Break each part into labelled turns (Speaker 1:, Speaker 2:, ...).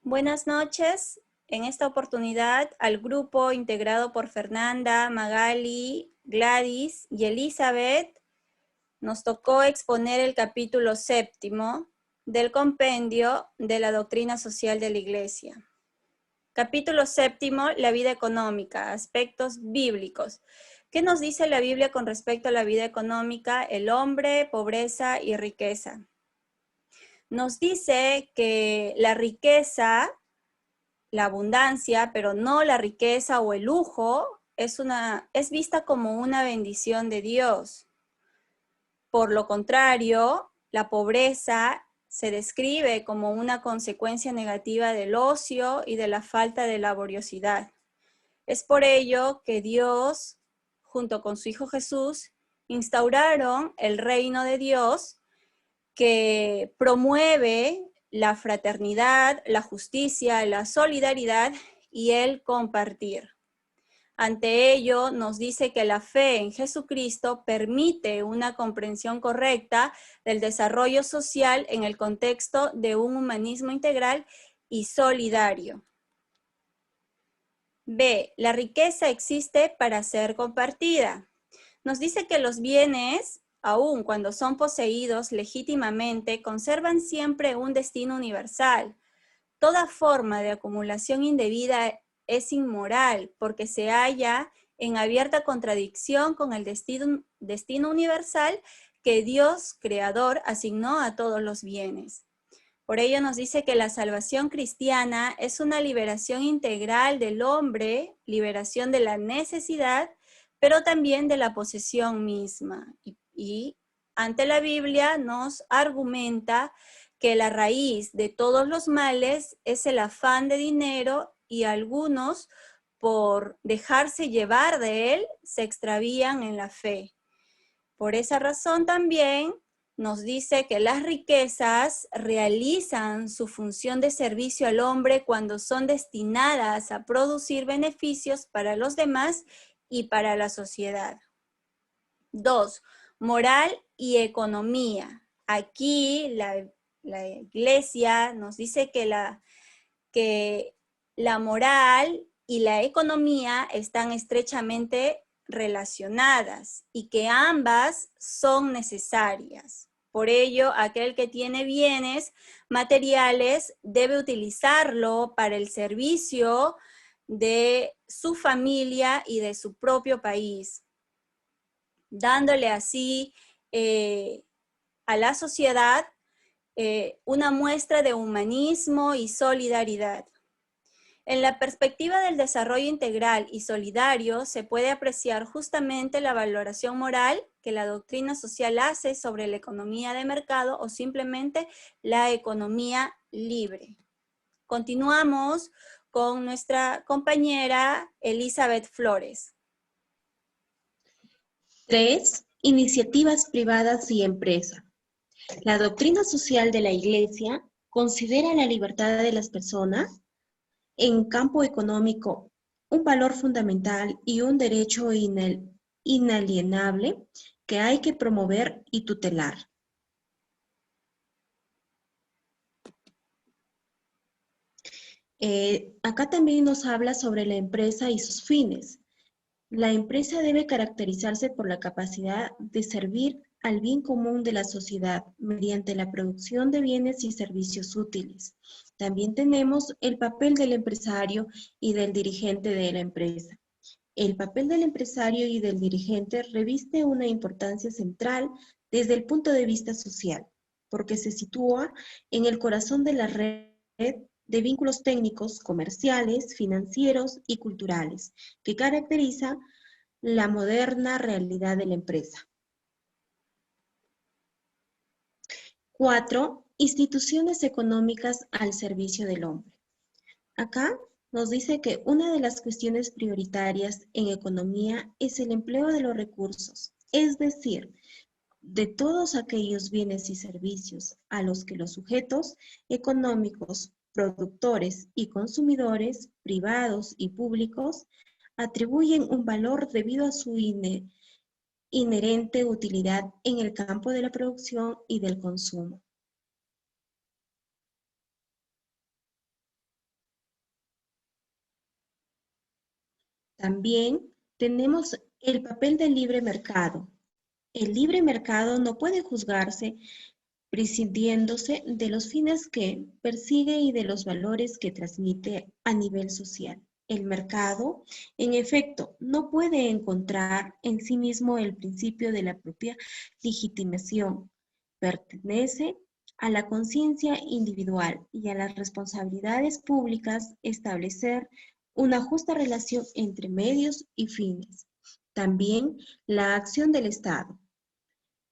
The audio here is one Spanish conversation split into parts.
Speaker 1: Buenas noches. En esta oportunidad, al grupo integrado por Fernanda, Magali, Gladys y Elizabeth, nos tocó exponer el capítulo 7 del compendio de la doctrina social de la Iglesia. Capítulo 7, la vida económica, aspectos bíblicos. ¿Qué nos dice la Biblia con respecto a la vida económica, el hombre, pobreza y riqueza? Nos dice que la riqueza, la abundancia, pero no la riqueza o el lujo, es vista como una bendición de Dios. Por lo contrario, la pobreza se describe como una consecuencia negativa del ocio y de la falta de laboriosidad. Es por ello que Dios, junto con su Hijo Jesús, instauraron el reino de Dios que promueve la fraternidad, la justicia, la solidaridad y el compartir. Ante ello, nos dice que la fe en Jesucristo permite una comprensión correcta del desarrollo social en el contexto de un humanismo integral y solidario. B. La riqueza existe para ser compartida. Nos dice que los bienes, aun cuando son poseídos legítimamente, conservan siempre un destino universal. Toda forma de acumulación indebida es inmoral porque se halla en abierta contradicción con el destino universal que Dios, creador, asignó a todos los bienes. Por ello nos dice que la salvación cristiana es una liberación integral del hombre, liberación de la necesidad, pero también de la posesión misma. Y ante la Biblia nos argumenta que la raíz de todos los males es el afán de dinero y algunos, por dejarse llevar de él, se extravían en la fe. Por esa razón también nos dice que las riquezas realizan su función de servicio al hombre cuando son destinadas a producir beneficios para los demás y para la sociedad. 2. Moral y economía. Aquí la Iglesia nos dice que la moral y la economía están estrechamente relacionadas y que ambas son necesarias. Por ello, aquel que tiene bienes materiales debe utilizarlo para el servicio de su familia y de su propio país, dándole así a la sociedad una muestra de humanismo y solidaridad. En la perspectiva del desarrollo integral y solidario se puede apreciar justamente la valoración moral que la doctrina social hace sobre la economía de mercado o simplemente la economía libre. Continuamos con nuestra compañera Elizabeth Flores.
Speaker 2: 3. Iniciativas privadas y empresa. La doctrina social de la Iglesia considera la libertad de las personas en campo económico un valor fundamental y un derecho inalienable que hay que promover y tutelar. Acá también nos habla sobre la empresa y sus fines. La empresa debe caracterizarse por la capacidad de servir al bien común de la sociedad mediante la producción de bienes y servicios útiles. También tenemos el papel del empresario y del dirigente de la empresa. El papel del empresario y del dirigente reviste una importancia central desde el punto de vista social, porque se sitúa en el corazón de la red de vínculos técnicos, comerciales, financieros y culturales, que caracteriza la moderna realidad de la empresa. 4. Instituciones económicas al servicio del hombre. Acá nos dice que una de las cuestiones prioritarias en economía es el empleo de los recursos, es decir, de todos aquellos bienes y servicios a los que los sujetos económicos, productores y consumidores, privados y públicos, atribuyen un valor debido a su inherente utilidad en el campo de la producción y del consumo. También tenemos el papel del libre mercado. El libre mercado no puede juzgarse prescindiéndose de los fines que persigue y de los valores que transmite a nivel social. El mercado, en efecto, no puede encontrar en sí mismo el principio de la propia legitimación. Pertenece a la conciencia individual y a las responsabilidades públicas establecer una justa relación entre medios y fines. También la acción del Estado.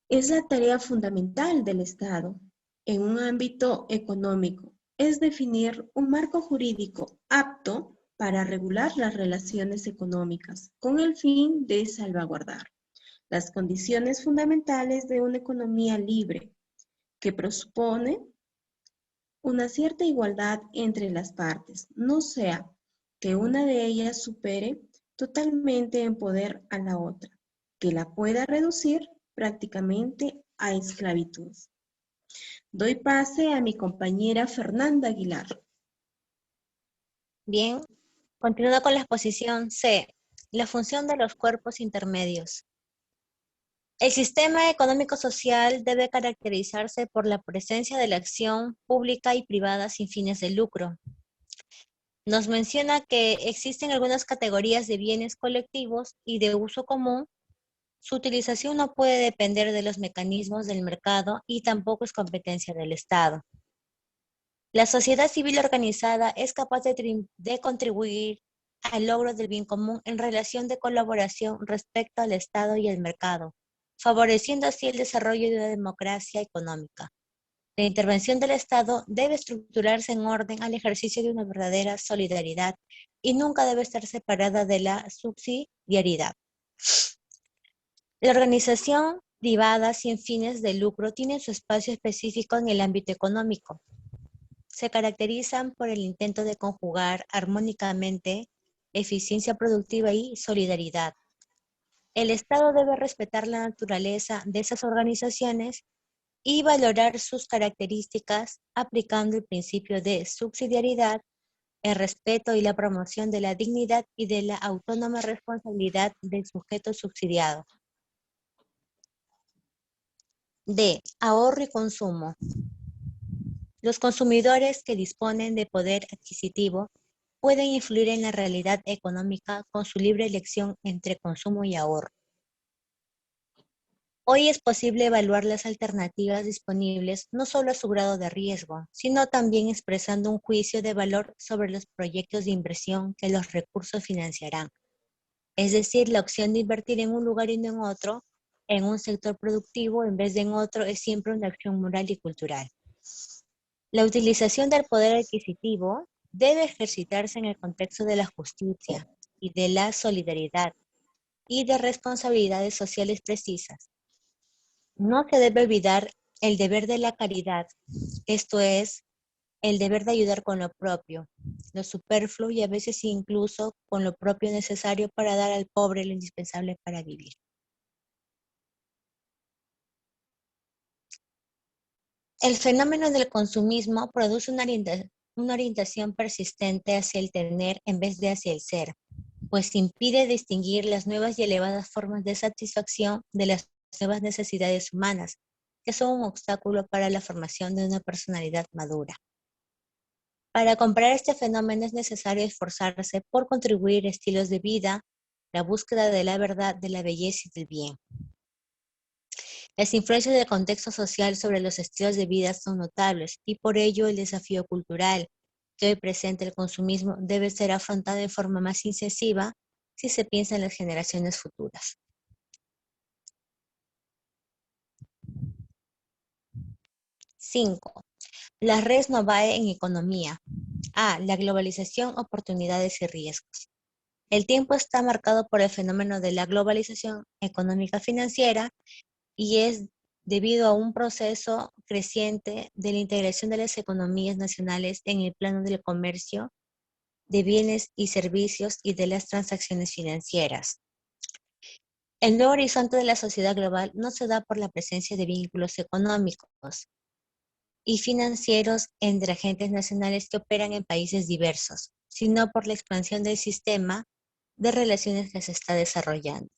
Speaker 2: Es la tarea fundamental del Estado en un ámbito económico, es definir un marco jurídico apto para regular las relaciones económicas con el fin de salvaguardar las condiciones fundamentales de una economía libre que presupone una cierta igualdad entre las partes, no sea que una de ellas supere totalmente en poder a la otra, que la pueda reducir prácticamente a esclavitud. Doy pase a mi compañera Fernanda Aguilar.
Speaker 3: Bien, continúo con la exposición C, la función de los cuerpos intermedios. El sistema económico-social debe caracterizarse por la presencia de la acción pública y privada sin fines de lucro. Nos menciona que existen algunas categorías de bienes colectivos y de uso común. Su utilización no puede depender de los mecanismos del mercado y tampoco es competencia del Estado. La sociedad civil organizada es capaz de contribuir al logro del bien común en relación de colaboración respecto al Estado y el mercado, favoreciendo así el desarrollo de una democracia económica. La intervención del Estado debe estructurarse en orden al ejercicio de una verdadera solidaridad y nunca debe estar separada de la subsidiariedad. La organización privada sin fines de lucro tiene su espacio específico en el ámbito económico. Se caracterizan por el intento de conjugar armónicamente eficiencia productiva y solidaridad. El Estado debe respetar la naturaleza de esas organizaciones y valorar sus características aplicando el principio de subsidiariedad, el respeto y la promoción de la dignidad y de la autónoma responsabilidad del sujeto subsidiado. D. Ahorro y consumo. Los consumidores que disponen de poder adquisitivo pueden influir en la realidad económica con su libre elección entre consumo y ahorro. Hoy es posible evaluar las alternativas disponibles no solo a su grado de riesgo, sino también expresando un juicio de valor sobre los proyectos de inversión que los recursos financiarán. Es decir, la opción de invertir en un lugar y no en otro, en un sector productivo en vez de en otro, es siempre una acción moral y cultural. La utilización del poder adquisitivo debe ejercitarse en el contexto de la justicia y de la solidaridad y de responsabilidades sociales precisas. No se debe olvidar el deber de la caridad, esto es, el deber de ayudar con lo propio, lo superfluo y a veces incluso con lo propio necesario para dar al pobre lo indispensable para vivir. El fenómeno del consumismo produce una orientación persistente hacia el tener en vez de hacia el ser, pues impide distinguir las nuevas y elevadas formas de satisfacción de las nuevas necesidades humanas, que son un obstáculo para la formación de una personalidad madura. Para comprar este fenómeno es necesario esforzarse por contribuir a estilos de vida, la búsqueda de la verdad, de la belleza y del bien. Las influencias del contexto social sobre los estilos de vida son notables y por ello el desafío cultural que hoy presenta el consumismo debe ser afrontado de forma más incisiva si se piensa en las generaciones futuras. 5. Las redes novae en economía. A. La globalización, oportunidades y riesgos. El tiempo está marcado por el fenómeno de la globalización económica financiera y es debido a un proceso creciente de la integración de las economías nacionales en el plano del comercio, de bienes y servicios y de las transacciones financieras. El nuevo horizonte de la sociedad global no se da por la presencia de vínculos económicos y financieros entre agentes nacionales que operan en países diversos, sino por la expansión del sistema de relaciones que se está desarrollando.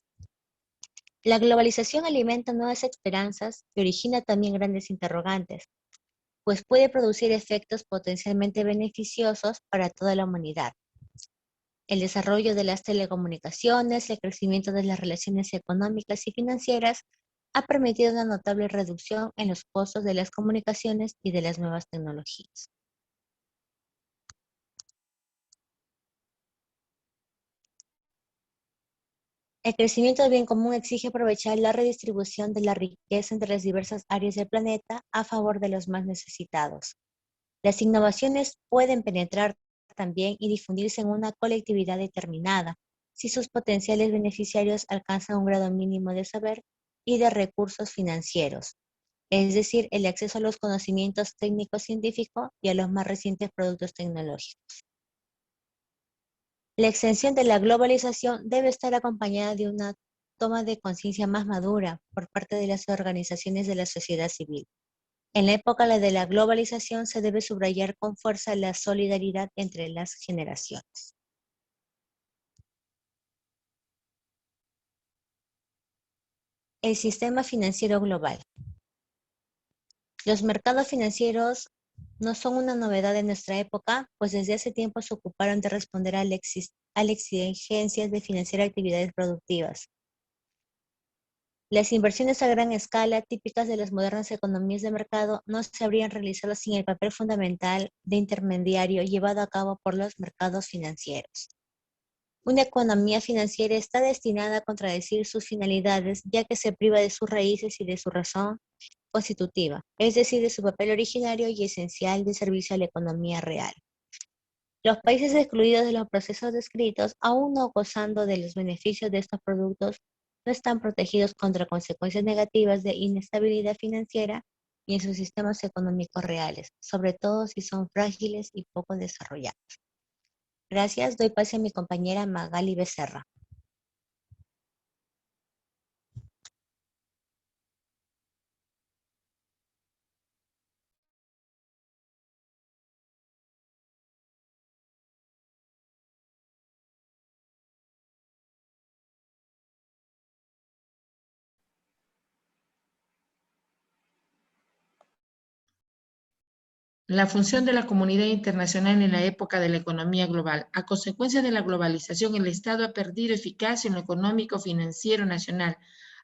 Speaker 3: La globalización alimenta nuevas esperanzas y origina también grandes interrogantes, pues puede producir efectos potencialmente beneficiosos para toda la humanidad. El desarrollo de las telecomunicaciones y el crecimiento de las relaciones económicas y financieras ha permitido una notable reducción en los costos de las comunicaciones y de las nuevas tecnologías. El crecimiento del bien común exige aprovechar la redistribución de la riqueza entre las diversas áreas del planeta a favor de los más necesitados. Las innovaciones pueden penetrar también y difundirse en una colectividad determinada, si sus potenciales beneficiarios alcanzan un grado mínimo de saber y de recursos financieros, es decir, el acceso a los conocimientos técnicos científicos y a los más recientes productos tecnológicos. La extensión de la globalización debe estar acompañada de una toma de conciencia más madura por parte de las organizaciones de la sociedad civil. En la época de la globalización se debe subrayar con fuerza la solidaridad entre las generaciones. El sistema financiero global. Los mercados financieros no son una novedad en nuestra época, pues desde hace tiempo se ocuparon de responder a las exigencias de financiar actividades productivas. Las inversiones a gran escala, típicas de las modernas economías de mercado, no se habrían realizado sin el papel fundamental de intermediario llevado a cabo por los mercados financieros. Una economía financiera está destinada a contradecir sus finalidades, ya que se priva de sus raíces y de su razón constitutiva, es decir, de su papel originario y esencial de servicio a la economía real. Los países excluidos de los procesos descritos, aún no gozando de los beneficios de estos productos, no están protegidos contra consecuencias negativas de inestabilidad financiera y en sus sistemas económicos reales, sobre todo si son frágiles y poco desarrollados. Gracias, doy pase a mi compañera Magali Becerra.
Speaker 4: La función de la comunidad internacional en la época de la economía global. A consecuencia de la globalización, el Estado ha perdido eficacia en lo económico financiero nacional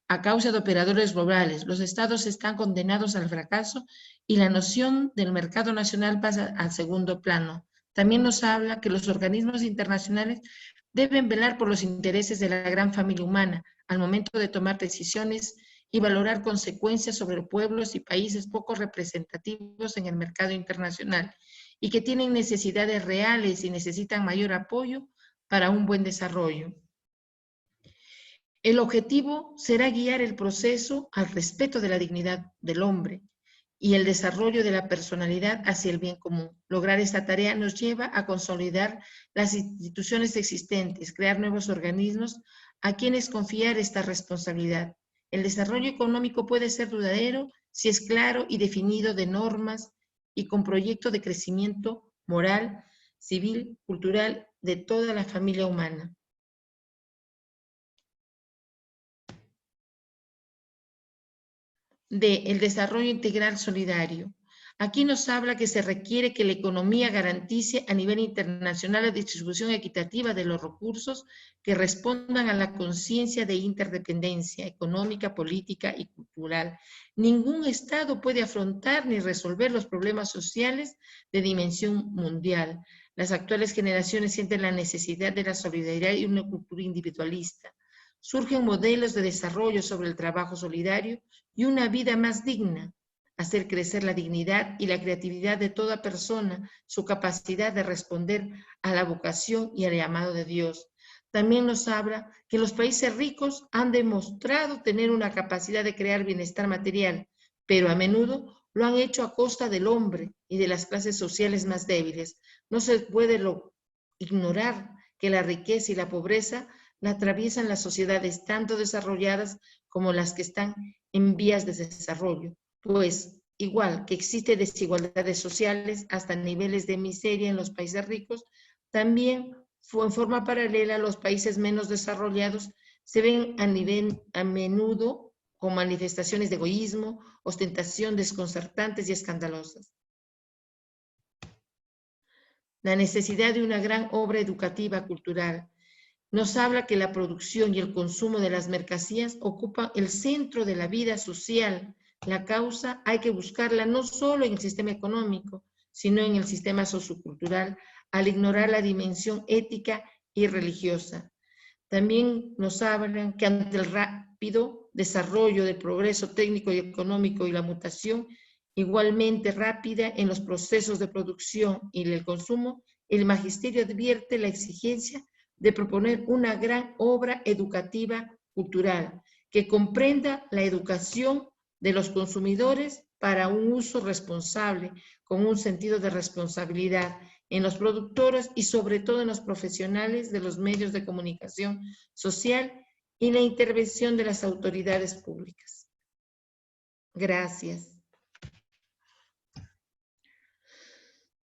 Speaker 4: a causa de operadores globales. Los Estados están condenados al fracaso y la noción del mercado nacional pasa al segundo plano. También nos habla que los organismos internacionales deben velar por los intereses de la gran familia humana al momento de tomar decisiones y valorar consecuencias sobre pueblos y países poco representativos en el mercado internacional y que tienen necesidades reales y necesitan mayor apoyo para un buen desarrollo. El objetivo será guiar el proceso al respeto de la dignidad del hombre y el desarrollo de la personalidad hacia el bien común. Lograr esta tarea nos lleva a consolidar las instituciones existentes, crear nuevos organismos a quienes confiar esta responsabilidad. El desarrollo económico puede ser duradero si es claro y definido de normas y con proyecto de crecimiento moral, civil, cultural de toda la familia humana. El desarrollo integral solidario. Aquí nos habla que se requiere que la economía garantice a nivel internacional la distribución equitativa de los recursos que respondan a la conciencia de interdependencia económica, política y cultural. Ningún Estado puede afrontar ni resolver los problemas sociales de dimensión mundial. Las actuales generaciones sienten la necesidad de la solidaridad y una cultura individualista. Surgen modelos de desarrollo sobre el trabajo solidario y una vida más digna. Hacer crecer la dignidad y la creatividad de toda persona, su capacidad de responder a la vocación y al llamado de Dios. También nos habla que los países ricos han demostrado tener una capacidad de crear bienestar material, pero a menudo lo han hecho a costa del hombre y de las clases sociales más débiles. No se puede ignorar que la riqueza y la pobreza la atraviesan las sociedades tanto desarrolladas como las que están en vías de desarrollo. Pues, igual que existen desigualdades sociales hasta niveles de miseria en los países ricos, también en forma paralela, los países menos desarrollados se ven a menudo con manifestaciones de egoísmo, ostentación desconcertantes y escandalosas. La necesidad de una gran obra educativa cultural nos habla que la producción y el consumo de las mercancías ocupan el centro de la vida social. La causa hay que buscarla no solo en el sistema económico, sino en el sistema sociocultural, al ignorar la dimensión ética y religiosa. También nos hablan que ante el rápido desarrollo del progreso técnico y económico y la mutación igualmente rápida en los procesos de producción y el consumo, el magisterio advierte la exigencia de proponer una gran obra educativa cultural que comprenda la educación de los consumidores para un uso responsable, con un sentido de responsabilidad en los productores y sobre todo en los profesionales de los medios de comunicación social y la intervención de las autoridades públicas. Gracias.